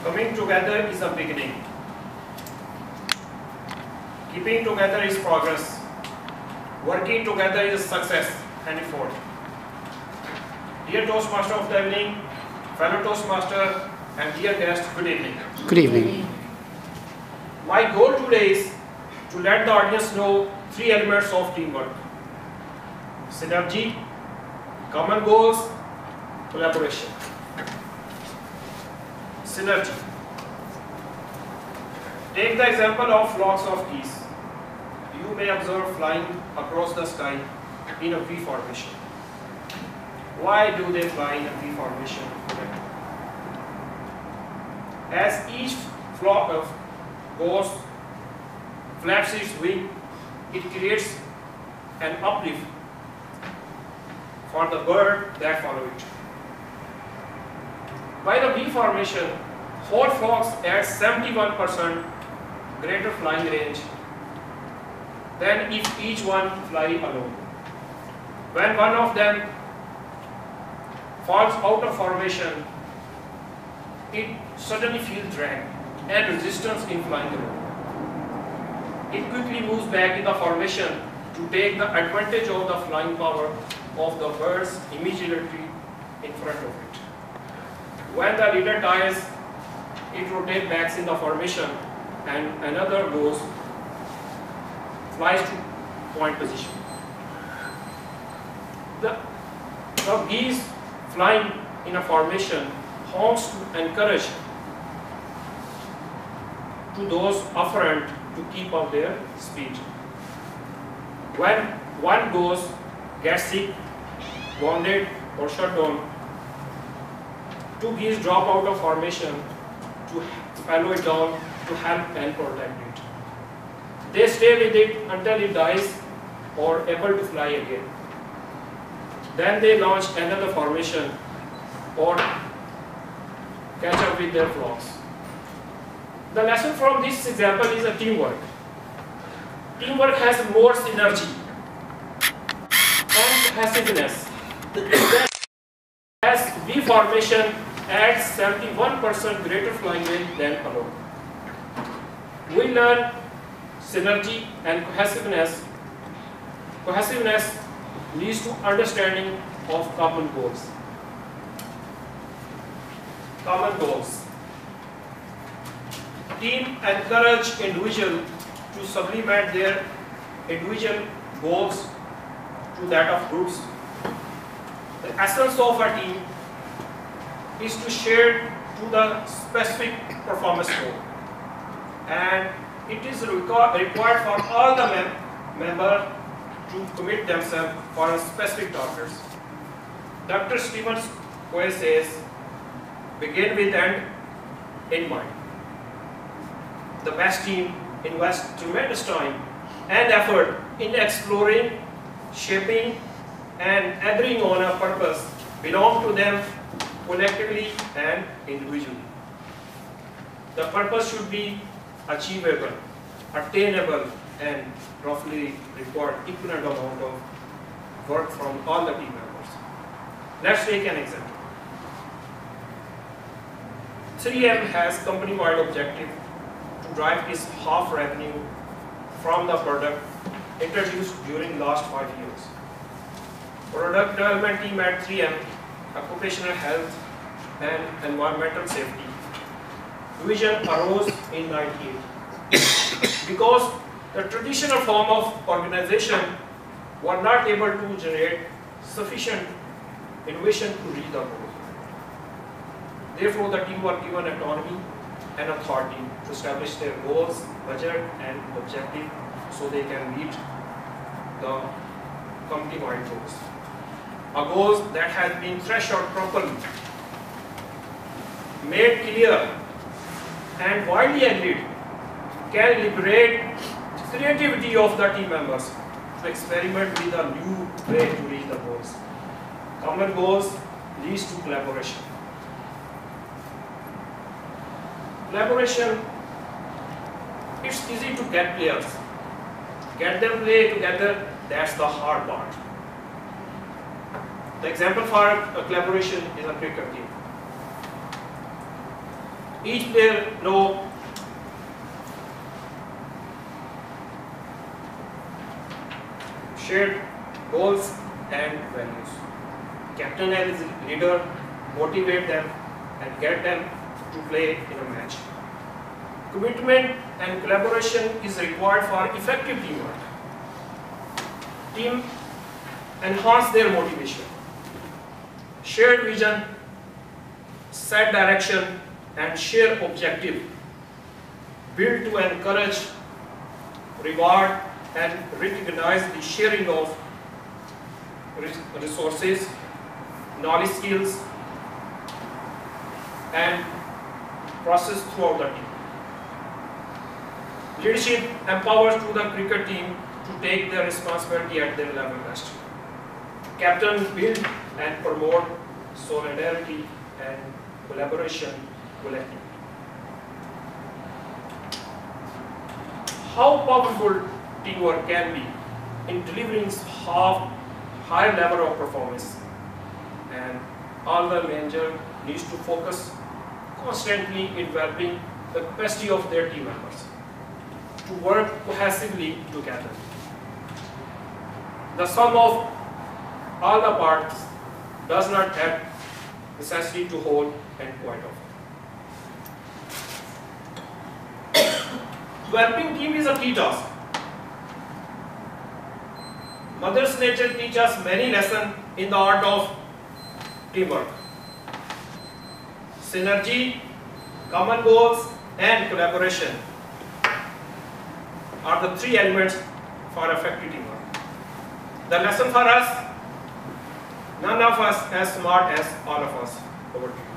Coming together is a beginning. Keeping together is progress. Working together is success and effort. Dear Toastmaster of the evening, fellow Toastmaster, and dear guest, good evening. Good evening. My goal today is to let the audience know three elements of teamwork: synergy, common goals, collaboration. Synergy. Take the example of flocks of geese. You may observe flying across the sky in a V formation. Why do they fly in a V formation? As each flock of goes, flaps its wing, it creates an uplift for the bird that follow it. By the V formation, whole flocks at 71% greater flying range than if each one fly alone. When one of them falls out of formation, it suddenly feels drag and resistance in flying alone. It quickly moves back in the formation to take the advantage of the flying power of the birds immediately in front of it. When the leader dies, it rotates back in the formation and another goes, flies to point position. The geese flying in a formation honks to encourage to those afferent to keep up their speed. When one goes, gets sick, wounded or shut down, two geese drop out of formation to follow it down to help and protect it. They stay with it until it dies or able to fly again. Then they launch another formation or catch up with their flocks. The lesson from this example is a teamwork. Teamwork has more synergy and cohesiveness. As V formation adds 71% greater flying range than alone. We learn synergy and cohesiveness. Cohesiveness leads to understanding of common goals. Common goals. Team encourage individual to supplement their individual goals to that of groups. The essence of a team is to share to the specific performance goal, and it is required for all the members to commit themselves for a specific targets. Dr. Stephen Covey says, begin with end in mind. The best team invests tremendous time and effort in exploring, shaping, and agreeing on a purpose belong to them collectively and individually. The purpose should be achievable, attainable, and roughly require equivalent amount of work from all the team members. Let's take an example. 3M has company-wide objective to drive its half revenue from the product introduced during last 5 years. Product development team at 3M, occupational health and environmental safety division arose in 1998 because the traditional form of organization were not able to generate sufficient innovation to reach the goal. Therefore, the team were given autonomy and authority to establish their goals, budget, and objective so they can meet the company-wide goals. A goals that has been threshed properly, made clear, and widely agreed can liberate creativity of the team members to experiment with a new way to reach the goals. Common goals leads to collaboration. Collaboration, it's easy to get players. Get them play together, that's the hard part. The example for a collaboration is a cricket team. Each player know shared goals and values. Captain as leader motivate them and get them to play in a match. Commitment and collaboration is required for effective teamwork. Team enhance their motivation. Shared vision, set direction, and share objective build to encourage, reward, and recognize the sharing of resources, knowledge, skills, and process throughout the team. Leadership empowers to the cricket team to take their responsibility at their level best. Captain build and promote solidarity and collaboration collectively. How powerful teamwork can be in delivering higher level of performance, and all the manager needs to focus constantly in developing the capacity of their team members to work cohesively together. The sum of all the parts does not have necessity to whole and quite of. Developing team is a key task. Mother's nature teaches us many lessons in the art of teamwork. Synergy, common goals, and collaboration are the three elements for effective teamwork. The lesson for us, none of us as smart as all of us. Over to you.